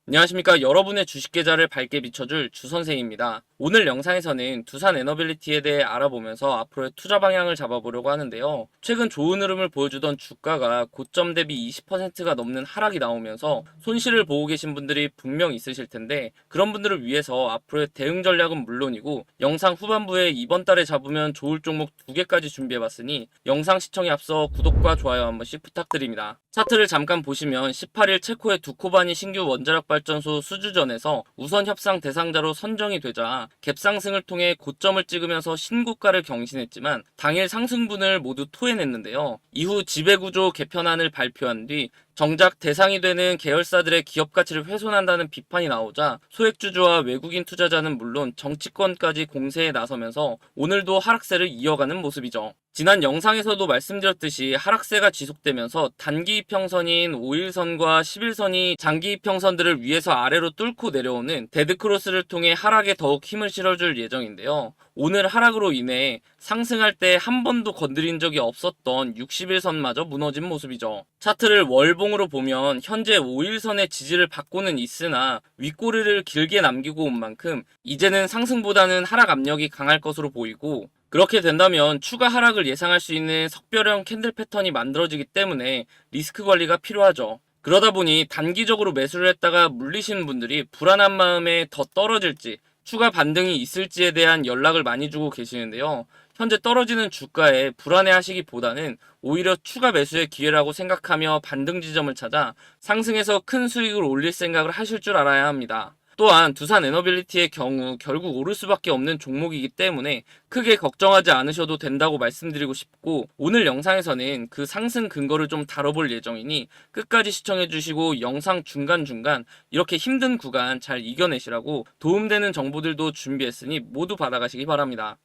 안녕하십니까. 여러분의 주식 계좌를 밝게 비춰줄 주선생입니다. 오늘 영상에서는 두산 에너빌리티에 대해 알아보면서 앞으로의 투자 방향을 잡아보려고 하는데요. 최근 좋은 흐름을 보여주던 주가가 고점 대비 20%가 넘는 하락이 나오면서 손실을 보고 계신 분들이 분명 있으실 텐데, 그런 분들을 위해서 앞으로의 대응 전략은 물론이고 영상 후반부에 이번 달에 잡으면 좋을 종목 2개까지 준비해봤으니 영상 시청에 앞서 구독과 좋아요 한 번씩 부탁드립니다. 차트를 잠깐 보시면 18일 체코의 두코바니 신규 원자력 발전소 수주전에서 우선 협상 대상자로 선정이 되자 갭상승을 통해 고점을 찍으면서 신고가를 경신했지만 당일 상승분을 모두 토해냈는데요. 이후 지배구조 개편안을 발표한 뒤 정작 대상이 되는 계열사들의 기업 가치를 훼손한다는 비판이 나오자 소액주주와 외국인 투자자는 물론 정치권까지 공세에 나서면서 오늘도 하락세를 이어가는 모습이죠. 지난 영상에서도 말씀드렸듯이 하락세가 지속되면서 단기 이평선인 5일선과 10일선이 장기 이평선들을 위에서 아래로 뚫고 내려오는 데드크로스를 통해 하락에 더욱 힘을 실어줄 예정인데요. 오늘 하락으로 인해 상승할 때 한 번도 건드린 적이 없었던 60일선마저 무너진 모습이죠. 차트를 월봉으로 보면 현재 5일선의 지지를 받고는 있으나 윗꼬리를 길게 남기고 온 만큼 이제는 상승보다는 하락 압력이 강할 것으로 보이고, 그렇게 된다면 추가 하락을 예상할 수 있는 석별형 캔들 패턴이 만들어지기 때문에 리스크 관리가 필요하죠. 그러다 보니 단기적으로 매수를 했다가 물리시는 분들이 불안한 마음에 더 떨어질지 추가 반등이 있을지에 대한 연락을 많이 주고 계시는데요. 현재 떨어지는 주가에 불안해하시기보다는 오히려 추가 매수의 기회라고 생각하며 반등 지점을 찾아 상승해서 큰 수익을 올릴 생각을 하실 줄 알아야 합니다. 또한 두산 에너빌리티의 경우 결국 오를 수밖에 없는 종목이기 때문에 크게 걱정하지 않으셔도 된다고 말씀드리고 싶고, 오늘 영상에서는 그 상승 근거를 좀 다뤄볼 예정이니 끝까지 시청해주시고 영상 중간중간 이렇게 힘든 구간 잘 이겨내시라고 도움되는 정보들도 준비했으니 모두 받아가시기 바랍니다.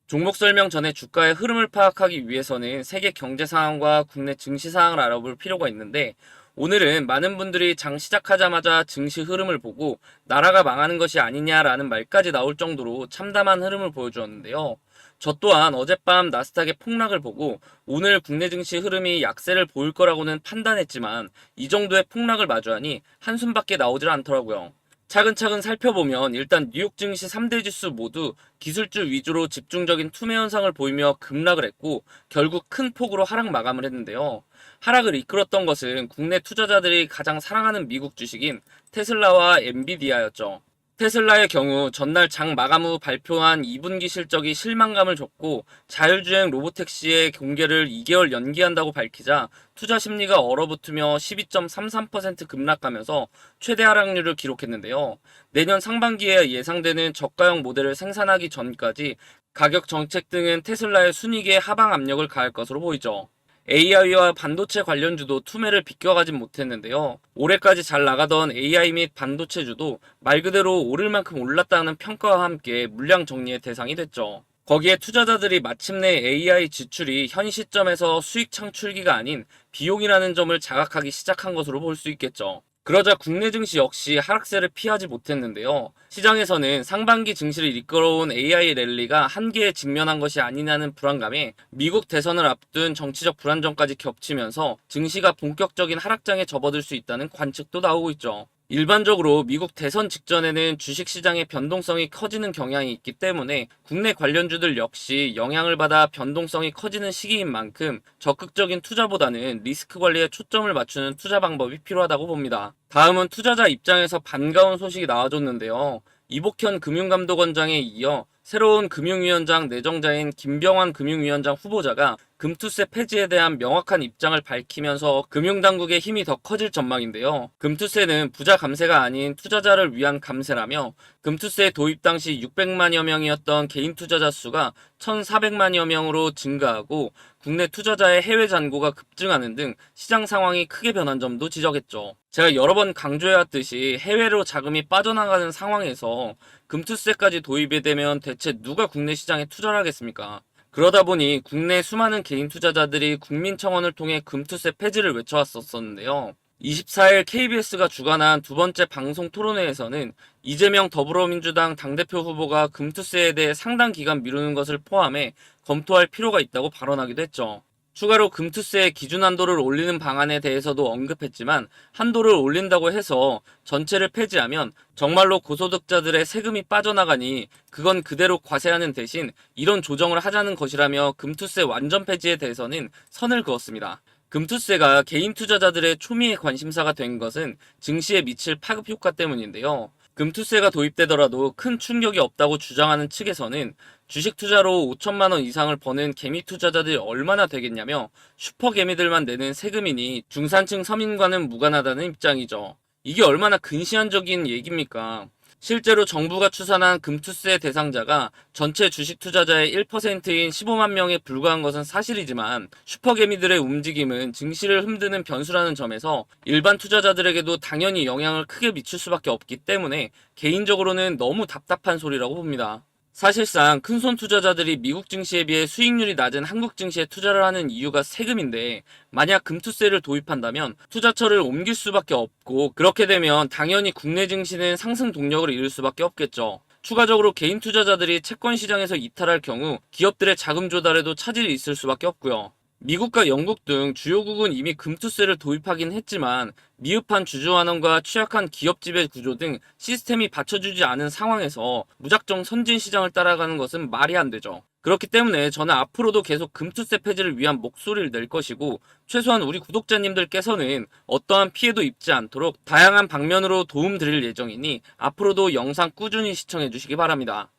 종목 설명 전에 주가의 흐름을 파악하기 위해서는 세계 경제 상황과 국내 증시 상황을 알아볼 필요가 있는데, 오늘은 많은 분들이 장 시작하자마자 증시 흐름을 보고 나라가 망하는 것이 아니냐라는 말까지 나올 정도로 참담한 흐름을 보여주었는데요. 저 또한 어젯밤 나스닥의 폭락을 보고 오늘 국내 증시 흐름이 약세를 보일 거라고는 판단했지만 이 정도의 폭락을 마주하니 한숨밖에 나오질 않더라고요. 차근차근 살펴보면 일단 뉴욕 증시 3대 지수 모두 기술주 위주로 집중적인 투매 현상을 보이며 급락을 했고 결국 큰 폭으로 하락 마감을 했는데요. 하락을 이끌었던 것은 국내 투자자들이 가장 사랑하는 미국 주식인 테슬라와 엔비디아였죠. 테슬라의 경우 전날 장 마감 후 발표한 2분기 실적이 실망감을 줬고 자율주행 로보택시의 공개를 2개월 연기한다고 밝히자 투자 심리가 얼어붙으며 12.33% 급락하면서 최대 하락률을 기록했는데요. 내년 상반기에 예상되는 저가형 모델을 생산하기 전까지 가격 정책 등은 테슬라의 순이익에 하방 압력을 가할 것으로 보이죠. AI와 반도체 관련주도 투매를 비껴가진 못했는데요. 올해까지 잘 나가던 AI 및 반도체주도 말 그대로 오를 만큼 올랐다는 평가와 함께 물량 정리의 대상이 됐죠. 거기에 투자자들이 마침내 AI 지출이 현 시점에서 수익 창출기가 아닌 비용이라는 점을 자각하기 시작한 것으로 볼 수 있겠죠. 그러자 국내 증시 역시 하락세를 피하지 못했는데요. 시장에서는 상반기 증시를 이끌어온 AI 랠리가 한계에 직면한 것이 아니냐는 불안감에 미국 대선을 앞둔 정치적 불안정까지 겹치면서 증시가 본격적인 하락장에 접어들 수 있다는 관측도 나오고 있죠. 일반적으로 미국 대선 직전에는 주식시장의 변동성이 커지는 경향이 있기 때문에 국내 관련주들 역시 영향을 받아 변동성이 커지는 시기인 만큼 적극적인 투자보다는 리스크 관리에 초점을 맞추는 투자 방법이 필요하다고 봅니다. 다음은 투자자 입장에서 반가운 소식이 나와줬는데요. 이복현 금융감독원장에 이어 새로운 금융위원장 내정자인 김병환 금융위원장 후보자가 금투세 폐지에 대한 명확한 입장을 밝히면서 금융당국의 힘이 더 커질 전망인데요. 금투세는 부자 감세가 아닌 투자자를 위한 감세라며 금투세 도입 당시 600만여 명이었던 개인 투자자 수가 1,400만여 명으로 증가하고 국내 투자자의 해외 잔고가 급증하는 등 시장 상황이 크게 변한 점도 지적했죠. 제가 여러 번 강조해왔듯이 해외로 자금이 빠져나가는 상황에서 금투세까지 도입이 되면 대체 누가 국내 시장에 투자를 하겠습니까? 그러다 보니 국내 수많은 개인 투자자들이 국민청원을 통해 금투세 폐지를 외쳐왔었는데요. 24일 KBS가 주관한 두 번째 방송 토론회에서는 이재명 더불어민주당 당대표 후보가 금투세에 대해 상당 기간 미루는 것을 포함해 검토할 필요가 있다고 발언하기도 했죠. 추가로 금투세의 기준 한도를 올리는 방안에 대해서도 언급했지만 한도를 올린다고 해서 전체를 폐지하면 정말로 고소득자들의 세금이 빠져나가니 그건 그대로 과세하는 대신 이런 조정을 하자는 것이라며 금투세 완전 폐지에 대해서는 선을 그었습니다. 금투세가 개인 투자자들의 초미의 관심사가 된 것은 증시에 미칠 파급 효과 때문인데요. 금투세가 도입되더라도 큰 충격이 없다고 주장하는 측에서는 주식 투자로 5천만 원 이상을 버는 개미 투자자들이 얼마나 되겠냐며 슈퍼 개미들만 내는 세금이니 중산층 서민과는 무관하다는 입장이죠. 이게 얼마나 근시안적인 얘기입니까? 실제로 정부가 추산한 금투세 대상자가 전체 주식 투자자의 1%인 15만 명에 불과한 것은 사실이지만 슈퍼개미들의 움직임은 증시를 흔드는 변수라는 점에서 일반 투자자들에게도 당연히 영향을 크게 미칠 수밖에 없기 때문에 개인적으로는 너무 답답한 소리라고 봅니다. 사실상 큰손 투자자들이 미국 증시에 비해 수익률이 낮은 한국 증시에 투자를 하는 이유가 세금인데 만약 금투세를 도입한다면 투자처를 옮길 수밖에 없고 그렇게 되면 당연히 국내 증시는 상승 동력을 잃을 수밖에 없겠죠. 추가적으로 개인 투자자들이 채권 시장에서 이탈할 경우 기업들의 자금 조달에도 차질이 있을 수밖에 없고요. 미국과 영국 등 주요국은 이미 금투세를 도입하긴 했지만 미흡한 주주환원과 취약한 기업 지배 구조 등 시스템이 받쳐주지 않은 상황에서 무작정 선진 시장을 따라가는 것은 말이 안 되죠. 그렇기 때문에 저는 앞으로도 계속 금투세 폐지를 위한 목소리를 낼 것이고 최소한 우리 구독자님들께서는 어떠한 피해도 입지 않도록 다양한 방면으로 도움 드릴 예정이니 앞으로도 영상 꾸준히 시청해 주시기 바랍니다.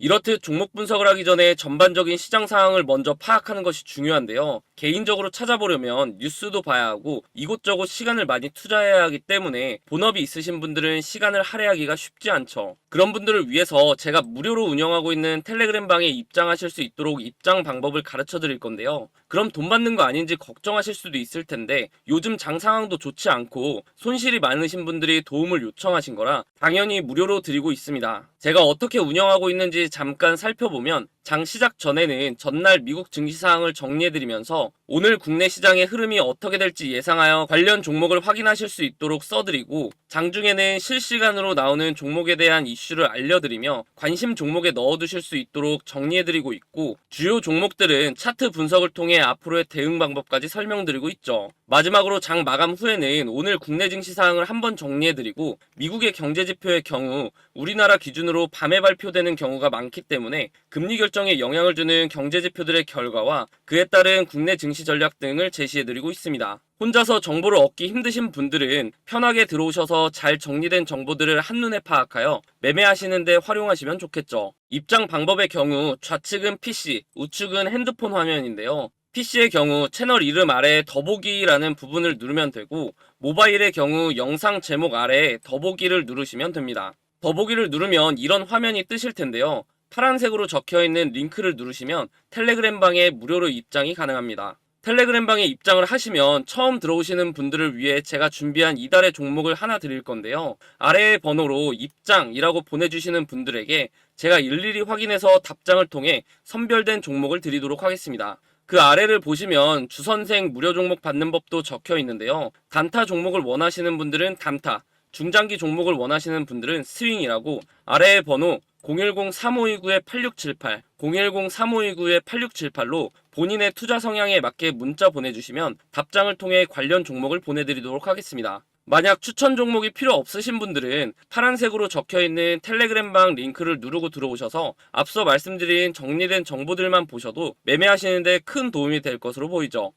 이렇듯 종목 분석을 하기 전에 전반적인 시장 상황을 먼저 파악하는 것이 중요한데요. 개인적으로 찾아보려면 뉴스도 봐야 하고 이곳저곳 시간을 많이 투자해야 하기 때문에 본업이 있으신 분들은 시간을 할애하기가 쉽지 않죠. 그런 분들을 위해서 제가 무료로 운영하고 있는 텔레그램 방에 입장하실 수 있도록 입장 방법을 가르쳐 드릴 건데요. 그럼 돈 받는 거 아닌지 걱정하실 수도 있을 텐데 요즘 장 상황도 좋지 않고 손실이 많으신 분들이 도움을 요청하신 거라 당연히 무료로 드리고 있습니다. 제가 어떻게 운영하고 있는지 잠깐 살펴보면 장 시작 전에는 전날 미국 증시 상황을 정리해드리면서 오늘 국내 시장의 흐름이 어떻게 될지 예상하여 관련 종목을 확인하실 수 있도록 써드리고 장중에는 실시간으로 나오는 종목에 대한 이슈를 알려드리며 관심 종목에 넣어두실 수 있도록 정리해드리고 있고 주요 종목들은 차트 분석을 통해 앞으로의 대응 방법까지 설명드리고 있죠. 마지막으로 장 마감 후에는 오늘 국내 증시 상황을 한번 정리해드리고 미국의 경제지표의 경우 우리나라 기준으로 밤에 발표되는 경우가 많기 때문에 금리 결정에 영향을 주는 경제지표들의 결과와 그에 따른 국내 증시 전략 등을 제시해드리고 있습니다. 혼자서 정보를 얻기 힘드신 분들은 편하게 들어오셔서 잘 정리된 정보들을 한눈에 파악하여 매매하시는 데 활용하시면 좋겠죠. 입장 방법의 경우 좌측은 PC, 우측은 핸드폰 화면인데요. PC의 경우 채널 이름 아래에 더보기라는 부분을 누르면 되고 모바일의 경우 영상 제목 아래에 더보기를 누르시면 됩니다. 더보기를 누르면 이런 화면이 뜨실 텐데요. 파란색으로 적혀있는 링크를 누르시면 텔레그램 방에 무료로 입장이 가능합니다. 텔레그램 방에 입장을 하시면 처음 들어오시는 분들을 위해 제가 준비한 이달의 종목을 하나 드릴 건데요. 아래의 번호로 입장이라고 보내주시는 분들에게 제가 일일이 확인해서 답장을 통해 선별된 종목을 드리도록 하겠습니다. 그 아래를 보시면 주선생 무료 종목 받는 법도 적혀 있는데요. 단타 종목을 원하시는 분들은 단타, 중장기 종목을 원하시는 분들은 스윙이라고 아래의 번호 010-3529-8678, 010-3529-8678로 본인의 투자 성향에 맞게 문자 보내주시면 답장을 통해 관련 종목을 보내드리도록 하겠습니다. 만약 추천 종목이 필요 없으신 분들은 파란색으로 적혀있는 텔레그램방 링크를 누르고 들어오셔서 앞서 말씀드린 정리된 정보들만 보셔도 매매하시는 데 큰 도움이 될 것으로 보이죠.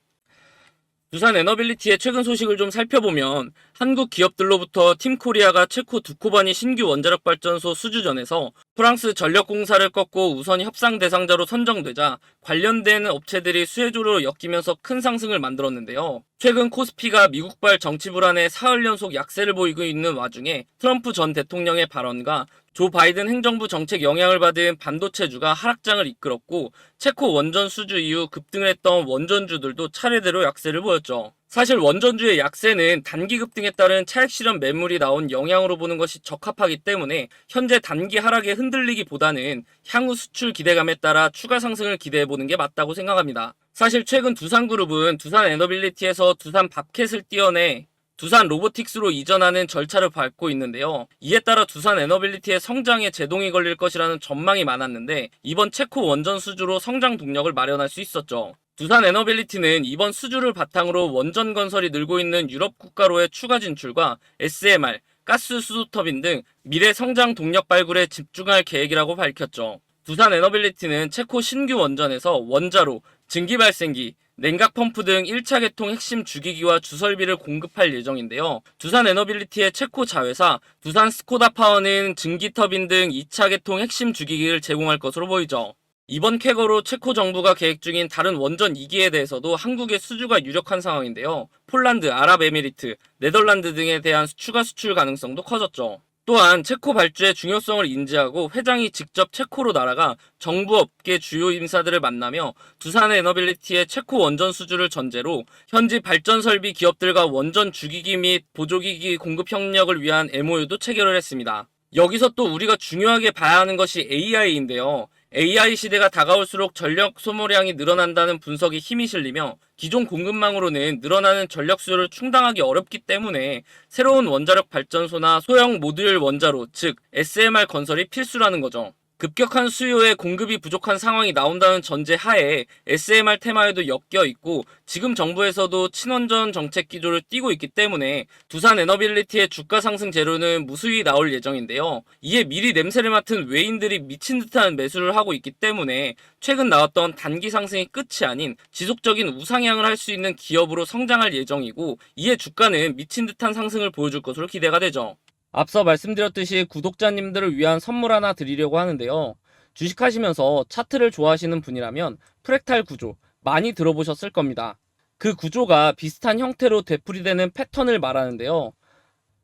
두산 에너빌리티의 최근 소식을 좀 살펴보면 한국 기업들로부터 팀코리아가 체코 두코바니 신규 원자력 발전소 수주전에서 프랑스 전력공사를 꺾고 우선 협상 대상자로 선정되자 관련된 업체들이 수혜주로 엮이면서 큰 상승을 만들었는데요. 최근 코스피가 미국발 정치 불안에 사흘 연속 약세를 보이고 있는 와중에 트럼프 전 대통령의 발언과 조 바이든 행정부 정책 영향을 받은 반도체주가 하락장을 이끌었고 체코 원전 수주 이후 급등을 했던 원전주들도 차례대로 약세를 보였죠. 사실 원전주의 약세는 단기 급등에 따른 차익 실현 매물이 나온 영향으로 보는 것이 적합하기 때문에 현재 단기 하락에 흔들리기보다는 향후 수출 기대감에 따라 추가 상승을 기대해보는 게 맞다고 생각합니다. 사실 최근 두산그룹은 두산 에너빌리티에서 두산 밥켓을 떼어내 두산 로보틱스로 이전하는 절차를 밟고 있는데요. 이에 따라 두산 에너빌리티의 성장에 제동이 걸릴 것이라는 전망이 많았는데 이번 체코 원전 수주로 성장 동력을 마련할 수 있었죠. 두산 에너빌리티는 이번 수주를 바탕으로 원전 건설이 늘고 있는 유럽 국가로의 추가 진출과 SMR, 가스 수소터빈 등 미래 성장 동력 발굴에 집중할 계획이라고 밝혔죠. 두산 에너빌리티는 체코 신규 원전에서 원자로, 증기 발생기, 냉각 펌프 등 1차 계통 핵심 주기기와 주설비를 공급할 예정인데요. 두산 에너빌리티의 체코 자회사 두산 스코다 파워는 증기 터빈 등 2차 계통 핵심 주기기를 제공할 것으로 보이죠. 이번 쾌거로 체코 정부가 계획 중인 다른 원전 2기에 대해서도 한국의 수주가 유력한 상황인데요. 폴란드, 아랍에미리트, 네덜란드 등에 대한 추가 수출 가능성도 커졌죠. 또한 체코 발주의 중요성을 인지하고 회장이 직접 체코로 날아가 정부 업계 주요 인사들을 만나며 두산 에너빌리티의 체코 원전 수주를 전제로 현지 발전 설비 기업들과 원전 주기기 및 보조기기 공급 협력을 위한 MOU도 체결을 했습니다. 여기서 또 우리가 중요하게 봐야 하는 것이 AI인데요. AI 시대가 다가올수록 전력 소모량이 늘어난다는 분석이 힘이 실리며 기존 공급망으로는 늘어나는 전력 수요를 충당하기 어렵기 때문에 새로운 원자력 발전소나 소형 모듈 원자로, 즉 SMR 건설이 필수라는 거죠. 급격한 수요에 공급이 부족한 상황이 나온다는 전제 하에 SMR 테마에도 엮여 있고 지금 정부에서도 친원전 정책 기조를 띄고 있기 때문에 두산 에너빌리티의 주가 상승 재료는 무수히 나올 예정인데요. 이에 미리 냄새를 맡은 외인들이 미친 듯한 매수를 하고 있기 때문에 최근 나왔던 단기 상승이 끝이 아닌 지속적인 우상향을 할 수 있는 기업으로 성장할 예정이고 이에 주가는 미친 듯한 상승을 보여줄 것으로 기대가 되죠. 앞서 말씀드렸듯이 구독자님들을 위한 선물 하나 드리려고 하는데요. 주식하시면서 차트를 좋아하시는 분이라면 프랙탈 구조 많이 들어보셨을 겁니다. 그 구조가 비슷한 형태로 되풀이되는 패턴을 말하는데요.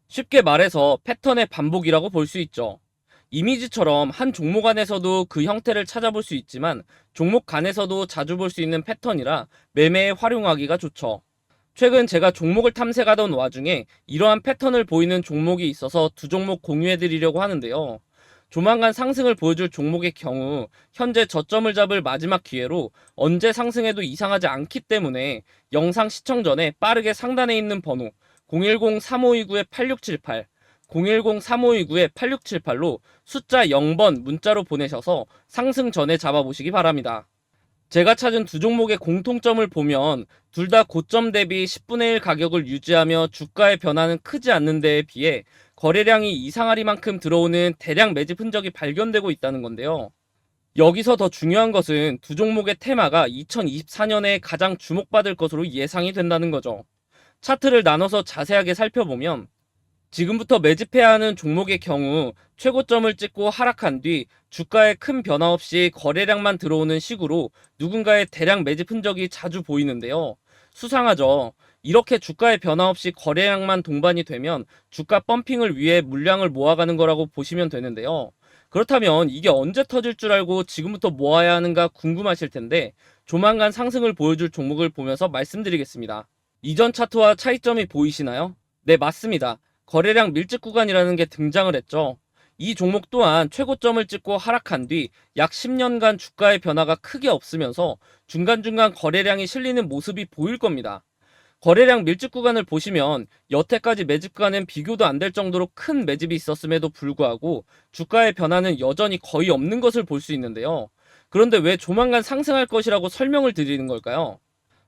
쉽게 말해서 패턴의 반복이라고 볼 수 있죠. 이미지처럼 한 종목 안에서도 그 형태를 찾아볼 수 있지만 종목 간에서도 자주 볼 수 있는 패턴이라 매매에 활용하기가 좋죠. 최근 제가 종목을 탐색하던 와중에 이러한 패턴을 보이는 종목이 있어서 두 종목 공유해드리려고 하는데요. 조만간 상승을 보여줄 종목의 경우 현재 저점을 잡을 마지막 기회로 언제 상승해도 이상하지 않기 때문에 영상 시청 전에 빠르게 상단에 있는 번호 010-3529-8678 010-3529-8678로 숫자 0번 문자로 보내셔서 상승 전에 잡아보시기 바랍니다. 제가 찾은 두 종목의 공통점을 보면 둘 다 고점 대비 10분의 1 가격을 유지하며 주가의 변화는 크지 않는 데에 비해 거래량이 이상하리만큼 들어오는 대량 매집 흔적이 발견되고 있다는 건데요. 여기서 더 중요한 것은 두 종목의 테마가 2024년에 가장 주목받을 것으로 예상이 된다는 거죠. 차트를 나눠서 자세하게 살펴보면 지금부터 매집해야 하는 종목의 경우 최고점을 찍고 하락한 뒤 주가에 큰 변화 없이 거래량만 들어오는 식으로 누군가의 대량 매집 흔적이 자주 보이는데요. 수상하죠. 이렇게 주가의 변화 없이 거래량만 동반이 되면 주가 펌핑을 위해 물량을 모아가는 거라고 보시면 되는데요. 그렇다면 이게 언제 터질 줄 알고 지금부터 모아야 하는가 궁금하실 텐데 조만간 상승을 보여줄 종목을 보면서 말씀드리겠습니다. 이전 차트와 차이점이 보이시나요? 네, 맞습니다. 거래량 밀집 구간이라는 게 등장을 했죠. 이 종목 또한 최고점을 찍고 하락한 뒤 약 10년간 주가의 변화가 크게 없으면서 중간중간 거래량이 실리는 모습이 보일 겁니다. 거래량 밀집 구간을 보시면 여태까지 매집과는 비교도 안 될 정도로 큰 매집이 있었음에도 불구하고 주가의 변화는 여전히 거의 없는 것을 볼 수 있는데요. 그런데 왜 조만간 상승할 것이라고 설명을 드리는 걸까요?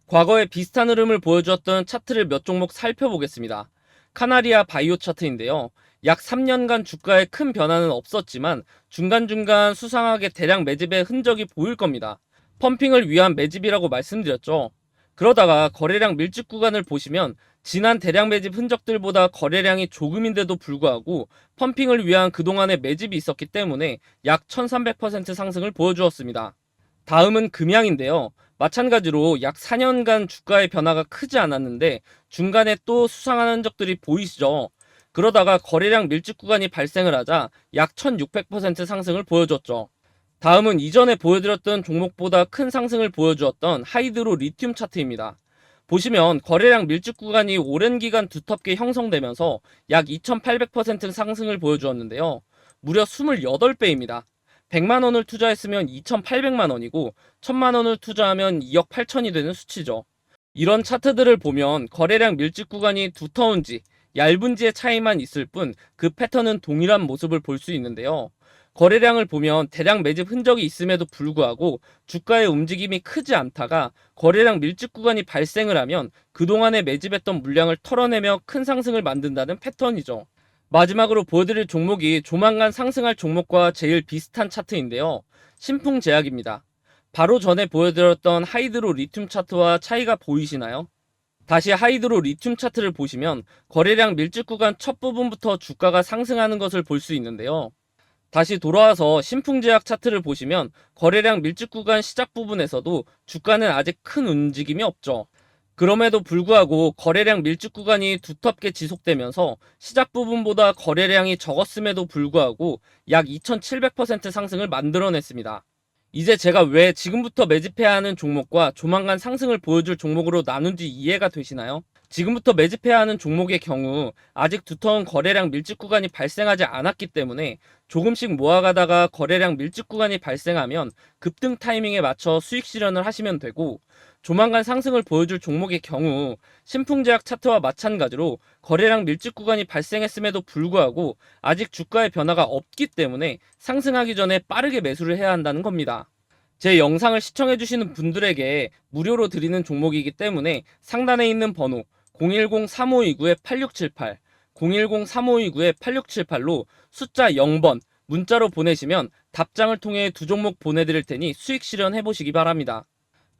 과거에 비슷한 흐름을 보여주었던 차트를 몇 종목 살펴보겠습니다. 카나리아 바이오 차트인데요. 약 3년간 주가에 큰 변화는 없었지만 중간중간 수상하게 대량 매집의 흔적이 보일 겁니다. 펌핑을 위한 매집이라고 말씀드렸죠. 그러다가 거래량 밀집 구간을 보시면 지난 대량 매집 흔적들보다 거래량이 조금인데도 불구하고 펌핑을 위한 그동안의 매집이 있었기 때문에 약 1300% 상승을 보여주었습니다. 다음은 금양인데요. 마찬가지로 약 4년간 주가의 변화가 크지 않았는데 중간에 또 수상한 흔적들이 보이시죠? 그러다가 거래량 밀집 구간이 발생을 하자 약 1600% 상승을 보여줬죠. 다음은 이전에 보여드렸던 종목보다 큰 상승을 보여주었던 하이드로 리튬 차트입니다. 보시면 거래량 밀집 구간이 오랜 기간 두텁게 형성되면서 약 2800% 상승을 보여주었는데요. 무려 28배입니다. 100만원을 투자했으면 2,800만원이고 1,000만원을 투자하면 2억 8천이 되는 수치죠. 이런 차트들을 보면 거래량 밀집 구간이 두터운지 얇은지의 차이만 있을 뿐 그 패턴은 동일한 모습을 볼 수 있는데요. 거래량을 보면 대량 매집 흔적이 있음에도 불구하고 주가의 움직임이 크지 않다가 거래량 밀집 구간이 발생을 하면 그동안에 매집했던 물량을 털어내며 큰 상승을 만든다는 패턴이죠. 마지막으로 보여드릴 종목이 조만간 상승할 종목과 제일 비슷한 차트인데요. 신풍제약입니다. 바로 전에 보여드렸던 하이드로 리튬 차트와 차이가 보이시나요? 다시 하이드로 리튬 차트를 보시면 거래량 밀집 구간 첫 부분부터 주가가 상승하는 것을 볼 수 있는데요. 다시 돌아와서 신풍제약 차트를 보시면 거래량 밀집 구간 시작 부분에서도 주가는 아직 큰 움직임이 없죠. 그럼에도 불구하고 거래량 밀집 구간이 두텁게 지속되면서 시작 부분보다 거래량이 적었음에도 불구하고 약 2700% 상승을 만들어냈습니다. 이제 제가 왜 지금부터 매집해야 하는 종목과 조만간 상승을 보여줄 종목으로 나눈지 이해가 되시나요? 지금부터 매집해야 하는 종목의 경우 아직 두터운 거래량 밀집 구간이 발생하지 않았기 때문에 조금씩 모아가다가 거래량 밀집 구간이 발생하면 급등 타이밍에 맞춰 수익 실현을 하시면 되고, 조만간 상승을 보여줄 종목의 경우 신풍제약 차트와 마찬가지로 거래량 밀집 구간이 발생했음에도 불구하고 아직 주가의 변화가 없기 때문에 상승하기 전에 빠르게 매수를 해야 한다는 겁니다. 제 영상을 시청해주시는 분들에게 무료로 드리는 종목이기 때문에 상단에 있는 번호 010-3529-8678, 010-3529-8678로 숫자 0번 문자로 보내시면 답장을 통해 두 종목 보내드릴 테니 수익 실현해 보시기 바랍니다.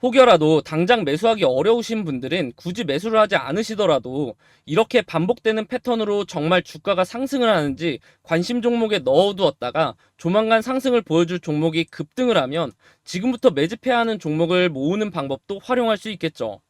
혹여라도 당장 매수하기 어려우신 분들은 굳이 매수를 하지 않으시더라도 이렇게 반복되는 패턴으로 정말 주가가 상승을 하는지 관심 종목에 넣어두었다가 조만간 상승을 보여줄 종목이 급등을 하면 지금부터 매집해야 하는 종목을 모으는 방법도 활용할 수 있겠죠.